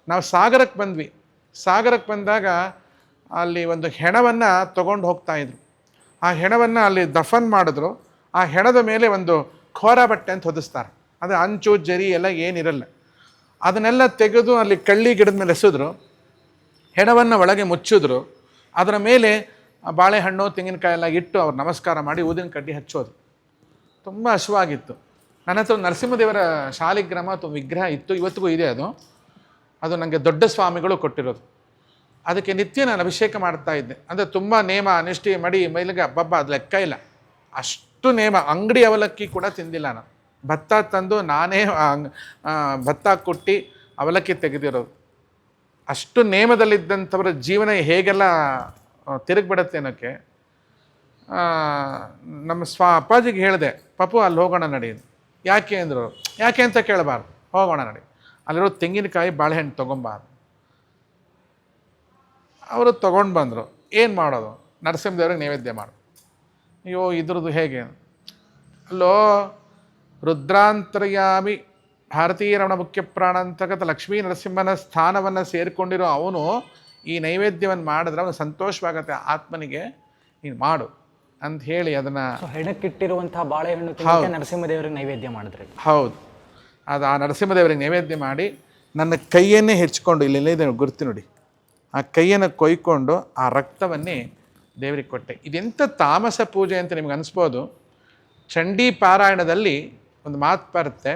ನಾವು ಸಾಗರಕ್ಕೆ ಬಂದ್ವಿ. ಸಾಗರಕ್ಕೆ ಬಂದಾಗ ಅಲ್ಲಿ ಒಂದು ಹೆಣವನ್ನು ತೊಗೊಂಡು ಹೋಗ್ತಾಯಿದ್ರು. ಆ ಹೆಣವನ್ನು ಅಲ್ಲಿ ದಫನ್ ಮಾಡಿದ್ರು. ಆ ಹೆಣದ ಮೇಲೆ ಒಂದು ಖೋರ ಬಟ್ಟೆ ಅಂತ ಹೊದಿಸ್ತಾರೆ. ಅದು ಅಂಚು ಜರಿ ಎಲ್ಲ ಏನಿರಲ್ಲ. ಅದನ್ನೆಲ್ಲ ತೆಗೆದು ಅಲ್ಲಿ ಕಳ್ಳಿ ಗಿಡದ ಮೇಲೆ ಎಸೆದ್ರು. ಹೆಣವನ್ನು ಒಳಗೆ ಮುಚ್ಚಿದ್ರು. ಅದರ ಮೇಲೆ ಬಾಳೆಹಣ್ಣು ತೆಂಗಿನಕಾಯಿ ಎಲ್ಲ ಇಟ್ಟು ಅವ್ರು ನಮಸ್ಕಾರ ಮಾಡಿ ಊದಿನ ಕಡ್ಡಿ ಹಚ್ಚೋದು. ತುಂಬ ಹಸುವಾಗಿತ್ತು. ನನ್ನ ಹತ್ರ ನರಸಿಂಹದೇವರ ಶಾಲಿಗ್ರಾಮ ಅಥವಾ ವಿಗ್ರಹ ಇತ್ತು, ಇವತ್ತಿಗೂ ಇದೆ. ಅದು ನನಗೆ ದೊಡ್ಡ ಸ್ವಾಮಿಗಳು ಕೊಟ್ಟಿರೋದು. ಅದಕ್ಕೆ ನಿತ್ಯ ನಾನು ಅಭಿಷೇಕ ಮಾಡ್ತಾ ಇದ್ದೆ. ಅಂದರೆ ತುಂಬ ನೇಮ ನಿಷ್ಠೆ ಮಡಿ ಮೈಲಿಗೆ ಹಬ್ಬ ಅದು ಲೆಕ್ಕ ಇಲ್ಲ. ಅಷ್ಟು ನೇಮ. ಅಂಗಡಿ ಅವಲಕ್ಕಿ ಕೂಡ ತಿಂದಿಲ್ಲ ನಾನು. ಭತ್ತ ತಂದು ನಾನೇ ಭತ್ತ ಕೊಟ್ಟು ಅವಲಕ್ಕಿ ತೆಗೆದಿರೋದು. ಅಷ್ಟು ನೇಮದಲ್ಲಿದ್ದಂಥವ್ರ ಜೀವನ ಹೇಗೆಲ್ಲ ತಿರುಗಿಬಿಡತ್ತೆ ಅನ್ನೋಕ್ಕೆ ನಮ್ಮ ಅಪ್ಪಾಜಿಗೆ ಹೇಳಿದೆ, ಪಪ್ಪು ಅಲ್ಲಿ ಹೋಗೋಣ ನಡಿ. ಯಾಕೆ ಅಂದರು. ಯಾಕೆ ಅಂತ ಕೇಳಬಾರ್ದು, ಹೋಗೋಣ ನಡಿ. ಅಲ್ಲಿರೋ ತೆಂಗಿನಕಾಯಿ ಬಾಳೆಹಣ್ಣು ತೊಗೊಂಬಾರ್ದು. ಅವರು ತೊಗೊಂಡು ಬಂದರು. ಏನು ಮಾಡೋದು? ನರಸಿಂಹದೇವ್ರಿಗೆ ನೈವೇದ್ಯ ಮಾಡು. ಅಯ್ಯೋ ಇದ್ರದ್ದು ಹೇಗೆ? ಅಲ್ಲೋ ರುದ್ರಾಂತರ್ಯಾಮಿ ಭಾರತೀಯ ರಮಣ ಮುಖ್ಯ ಪ್ರಾಣ ಅಂತಕ್ಕಂಥ ಲಕ್ಷ್ಮೀ ನರಸಿಂಹನ ಸ್ಥಾನವನ್ನು ಸೇರಿಕೊಂಡಿರೋ ಅವನು ಈ ನೈವೇದ್ಯವನ್ನು ಮಾಡಿದ್ರೆ ಅವನು ಸಂತೋಷವಾಗತ್ತೆ ಆತ್ಮನಿಗೆ. ನೀನು ಮಾಡು ಅಂತ ಹೇಳಿ ಅದನ್ನು ಹೆಣಕ್ಕಿಟ್ಟಿರುವಂತಹ ಬಾಳೆಹಣ್ಣು ನರಸಿಂಹದೇವರಿಗೆ ನೈವೇದ್ಯ ಮಾಡಿದ್ರಿ. ಹೌದು. ಅದು ಆ ನರಸಿಂಹದೇವರಿಗೆ ನೈವೇದ್ಯ ಮಾಡಿ ನನ್ನ ಕೈಯನ್ನೇ ಹೆಚ್ಕೊಂಡು ಇಲ್ಲೆಲ್ಲ ಗುರ್ತು ನೋಡಿ, ಆ ಕೈಯನ್ನು ಕೊಯ್ಕೊಂಡು ಆ ರಕ್ತವನ್ನೇ ದೇವರಿಗೆ ಕೊಟ್ಟೆ. ಇದೆಂಥ ತಾಮಸ ಪೂಜೆ ಅಂತ ನಿಮ್ಗೆ ಅನಿಸ್ಬೋದು. ಚಂಡೀ ಪಾರಾಯಣದಲ್ಲಿ ಒಂದು ಮಾತು ಬರುತ್ತೆ,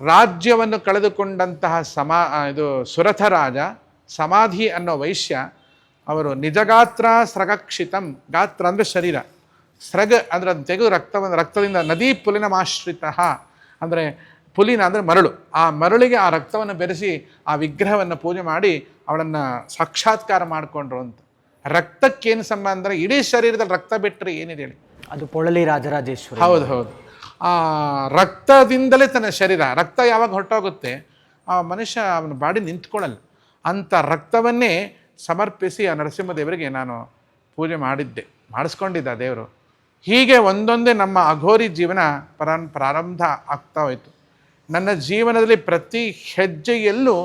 ರಾಜ್ಯವನ್ನು ಕಳೆದುಕೊಂಡಂತಹ ಸುರಥ ರಾಜ ಸಮಾಧಿ ಅನ್ನೋ ವೈಶ್ಯ ಅವರು ನಿಜಗಾತ್ರ ಸ್ರಗಕ್ಷಿತಂ, ಗಾತ್ರ ಅಂದರೆ ಶರೀರ, ಸ್ರಗ ಅಂದರೆ ಅದನ್ನು ತೆಗೆದು ರಕ್ತದಿಂದ ನದಿ ಪುಲಿನಮಾಶ್ರಿತ ಅಂದರೆ ಪುಲಿನ ಅಂದರೆ ಮರಳು, ಆ ಮರಳಿಗೆ ಆ ರಕ್ತವನ್ನು ಬೆರೆಸಿ ಆ ವಿಗ್ರಹವನ್ನು ಪೂಜೆ ಮಾಡಿ ಅವಳನ್ನು ಸಾಕ್ಷಾತ್ಕಾರ ಮಾಡಿಕೊಂಡ್ರು ಅಂತ. ರಕ್ತಕ್ಕೇನು ಸಂಬಂಧ ಅಂದರೆ ಇಡೀ ಶರೀರದಲ್ಲಿ ರಕ್ತ ಬಿಟ್ಟರೆ ಏನಿದೆ ಹೇಳಿ? ಅದು ಪೊಳಲಿ ರಾಜರಾಜೇಶ್ವರಿ. ಹೌದು ಹೌದು. ಆ ರಕ್ತದಿಂದಲೇ ತನ್ನ ಶರೀರ, ರಕ್ತ ಯಾವಾಗ ಹೊರಟೋಗುತ್ತೆ ಆ ಮನುಷ್ಯ ಅವನ ಬಾಡಿ ನಿಂತ್ಕೊಳ್ಳಲ್ಲ. ಅಂಥ ರಕ್ತವನ್ನೇ ಸಮರ್ಪಿಸಿ ಆ ನರಸಿಂಹದೇವರಿಗೆ ನಾನು ಪೂಜೆ ಮಾಡಿಸ್ಕೊಂಡಿದ್ದ ದೇವರು. ಹೀಗೆ ಒಂದೊಂದೇ ನಮ್ಮ ಅಘೋರಿ ಜೀವನ ಪ್ರಾರಂಭ ಆಗ್ತಾ ಹೋಯಿತು. ನನ್ನ ಜೀವನದಲ್ಲಿ ಪ್ರತಿ ಹೆಜ್ಜೆಯಲ್ಲೂ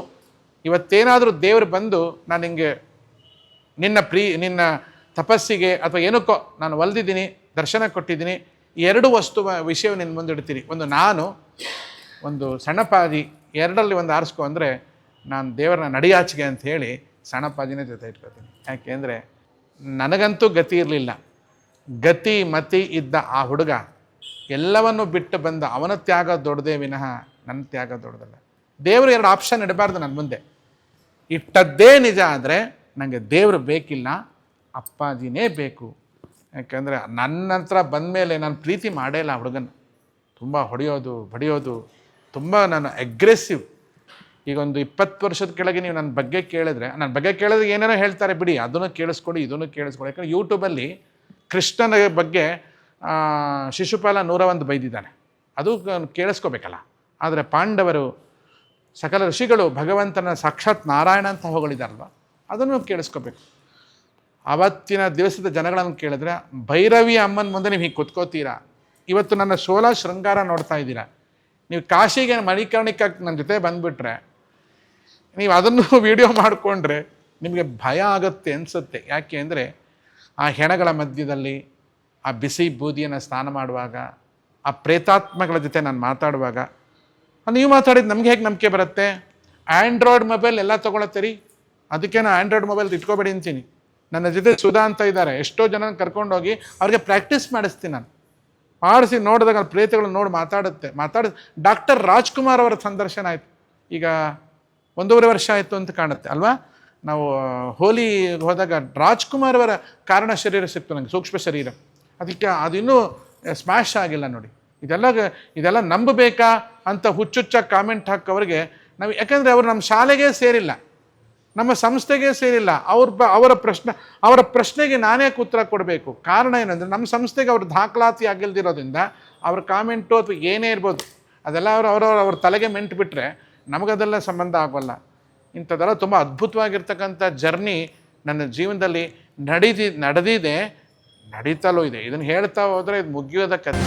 ಇವತ್ತೇನಾದರೂ ದೇವರು ಬಂದು ನಾನು ಹಿಂಗೆ ನಿನ್ನ ತಪಸ್ಸಿಗೆ ಅಥವಾ ಏನಕ್ಕೋ ನಾನು ಒಲ್ದಿದ್ದೀನಿ, ದರ್ಶನ ಕೊಟ್ಟಿದ್ದೀನಿ, ಎರಡು ವಿಷಯ ನಿನ್ನ ಮುಂದಿಡ್ತೀನಿ. ಒಂದು ನಾನು, ಒಂದು ಸಣ್ಣಪಾದಿ, ಎರಡರಲ್ಲಿ ಒಂದು ಆರಿಸ್ಕೊ ಅಂದರೆ ನಾನು ದೇವರನ್ನ ನಡಿಯಾಚಿಗೆ ಅಂತ ಹೇಳಿ ಸಣ್ಣಪಾದಿನೇ ಜೊತೆ ಇಟ್ಕೊತೀನಿ. ಯಾಕೆ ಅಂದರೆ ನನಗಂತೂ ಗತಿ ಇರಲಿಲ್ಲ. ಗತಿ ಮತಿ ಇದ್ದ ಆ ಹುಡುಗ ಎಲ್ಲವನ್ನು ಬಿಟ್ಟು ಬಂದ ಅವನ ತ್ಯಾಗ ದೊಡ್ಡದೇ ವಿನಃ ನನ್ನ ತ್ಯಾಗ ದೊಡ್ಡದಲ್ಲ. ದೇವರು ಎರಡು ಆಪ್ಷನ್ ಇಡಬಾರ್ದು ನನ್ನ ಮುಂದೆ. ಇಟ್ಟದ್ದೇ ನಿಜ ಆದರೆ ನನಗೆ ದೇವರು ಬೇಕಿಲ್ಲ, ಅಪ್ಪಾಜಿನೇ ಬೇಕು. ಯಾಕೆಂದರೆ ನನ್ನ ಹತ್ರ ಬಂದಮೇಲೆ ನಾನು ಪ್ರೀತಿ ಮಾಡೇ ಇಲ್ಲ. ಹುಡುಗನ ತುಂಬ ಹೊಡೆಯೋದು ಬಡಿಯೋದು, ತುಂಬ ನಾನು ಅಗ್ರೆಸಿವ್. ಈಗ ಒಂದು 20 ವರ್ಷದ ಕೆಳಗೆ ನೀವು ನನ್ನ ಬಗ್ಗೆ ಕೇಳಿದ್ರೆ ಏನೇನೋ ಹೇಳ್ತಾರೆ ಬಿಡಿ, ಅದನ್ನು ಕೇಳಿಸ್ಕೊಡಿ ಇದನ್ನು ಕೇಳಿಸ್ಕೊಡಿ. ಯಾಕಂದರೆ ಯೂಟ್ಯೂಬಲ್ಲಿ ಕೃಷ್ಣನ ಬಗ್ಗೆ ಶಿಶುಪಾಲ 101 ಬೈದಿದ್ದಾನೆ, ಅದು ಕೇಳಿಸ್ಕೋಬೇಕಲ್ಲ. ಆದರೆ ಪಾಂಡವರು ಸಕಲ ಋಷಿಗಳು ಭಗವಂತನ ಸಾಕ್ಷಾತ್ ನಾರಾಯಣ ಅಂತ ಹೊಗಳಿದಾರಲ್ವ, ಅದನ್ನು ಕೇಳಿಸ್ಕೋಬೇಕು. ಆವತ್ತಿನ ದಿವಸದ ಜನಗಳನ್ನು ಕೇಳಿದ್ರೆ ಭೈರವಿ ಅಮ್ಮನ ಮುಂದೆ ನೀವು ಹೀಗೆ ಕುತ್ಕೋತೀರಾ. ಇವತ್ತು ನನ್ನ ಶೋಲಾ ಶೃಂಗಾರ ನೋಡ್ತಾ ಇದ್ದೀರಾ. ನೀವು ಕಾಶಿಗೆ ಮಣಿಕರ್ಣಿಕಕ್ಕೆ ನನ್ನ ಜೊತೆ ಬಂದುಬಿಟ್ರೆ ನೀವು ಅದನ್ನು ವಿಡಿಯೋ ಮಾಡಿಕೊಂಡ್ರೆ ನಿಮಗೆ ಭಯ ಆಗುತ್ತೆ ಅನಿಸುತ್ತೆ. ಯಾಕೆ ಅಂದರೆ ಆ ಹೆಣಗಳ ಮಧ್ಯದಲ್ಲಿ ಆ ಬಿಸಿ ಬೂದಿಯನ್ನು ಸ್ನಾನ ಮಾಡುವಾಗ, ಆ ಪ್ರೇತಾತ್ಮಗಳ ಜೊತೆ ನಾನು ಮಾತಾಡುವಾಗ, ನೀವು ಮಾತಾಡಿದ್ದು ನಮಗೆ ಹೇಗೆ ನಂಬಿಕೆ ಬರುತ್ತೆ? ಆ್ಯಂಡ್ರಾಯ್ಡ್ ಮೊಬೈಲ್ ಎಲ್ಲ ತೊಗೊಳತ್ತೀರಿ, ಅದಕ್ಕೆ ನಾನು ಆ್ಯಂಡ್ರಾಯ್ಡ್ ಮೊಬೈಲ್ ಇಟ್ಕೋಬೇಡಿ ಅಂತೀನಿ. ನನ್ನ ಜೊತೆ ಸುಧಾ ಅಂತ ಇದ್ದಾರೆ, ಎಷ್ಟೋ ಜನ ಕರ್ಕೊಂಡೋಗಿ ಅವ್ರಿಗೆ ಪ್ರಾಕ್ಟೀಸ್ ಮಾಡಿಸ್ತೀನಿ. ನಾನು ಮಾಡಿಸಿ ನೋಡಿದಾಗ ಪ್ರೇತಗಳು ನೋಡಿ ಮಾತಾಡಿ ಡಾಕ್ಟರ್ ರಾಜ್ಕುಮಾರ್ ಅವರ ಸಂದರ್ಶನ ಆಯಿತು. ಈಗ 1.5 ವರ್ಷ ಆಯಿತು ಅಂತ ಕಾಣುತ್ತೆ ಅಲ್ವಾ. ನಾವು ಹೋಲಿ ಹೋದಾಗ ರಾಜ್ಕುಮಾರ್ ಅವರ ಕಾರಣ ಶರೀರ ಸಿಕ್ತು ನನಗೆ, ಸೂಕ್ಷ್ಮ ಶರೀರ. ಅದಕ್ಕೆ ಅದಿನ್ನೂ ಸ್ಮ್ಯಾಶ್ ಆಗಿಲ್ಲ ನೋಡಿ. ಇದೆಲ್ಲ ನಂಬಬೇಕಾ ಅಂತ ಹುಚ್ಚುಚ್ಚಾಗಿ ಕಾಮೆಂಟ್ ಹಾಕೋರಿಗೆ ನಾವು, ಯಾಕಂದರೆ ಅವರು ನಮ್ಮ ಶಾಲೆಗೆ ಸೇರಿಲ್ಲ, ನಮ್ಮ ಸಂಸ್ಥೆಗೆ ಸೇರಿಲ್ಲ. ಅವರ ಪ್ರಶ್ನೆಗೆ ನಾನೇ ಉತ್ತರ ಕೊಡಬೇಕು. ಕಾರಣ ಏನಂದರೆ ನಮ್ಮ ಸಂಸ್ಥೆಗೆ ಅವ್ರ ದಾಖಲಾತಿ ಆಗಿಲ್ದಿರೋದ್ರಿಂದ ಅವ್ರ ಕಾಮೆಂಟು ಅಥವಾ ಏನೇ ಇರ್ಬೋದು ಅದೆಲ್ಲ ಅವ್ರ ತಲೆಗೆ ಮೆಂಟು ಬಿಟ್ಟರೆ ನಮಗದೆಲ್ಲ ಸಂಬಂಧ ಆಗೋಲ್ಲ. ಇಂಥದ್ದೆಲ್ಲ ತುಂಬ ಅದ್ಭುತವಾಗಿರ್ತಕ್ಕಂಥ ಜರ್ನಿ ನನ್ನ ಜೀವನದಲ್ಲಿ ನಡೆದಿದೆ, ನಡೀತಲೂ ಇದೆ. ಇದನ್ನು ಹೇಳ್ತಾ ಹೋದರೆ ಇದು ಮುಗಿಯೋದ ಕಥೆ.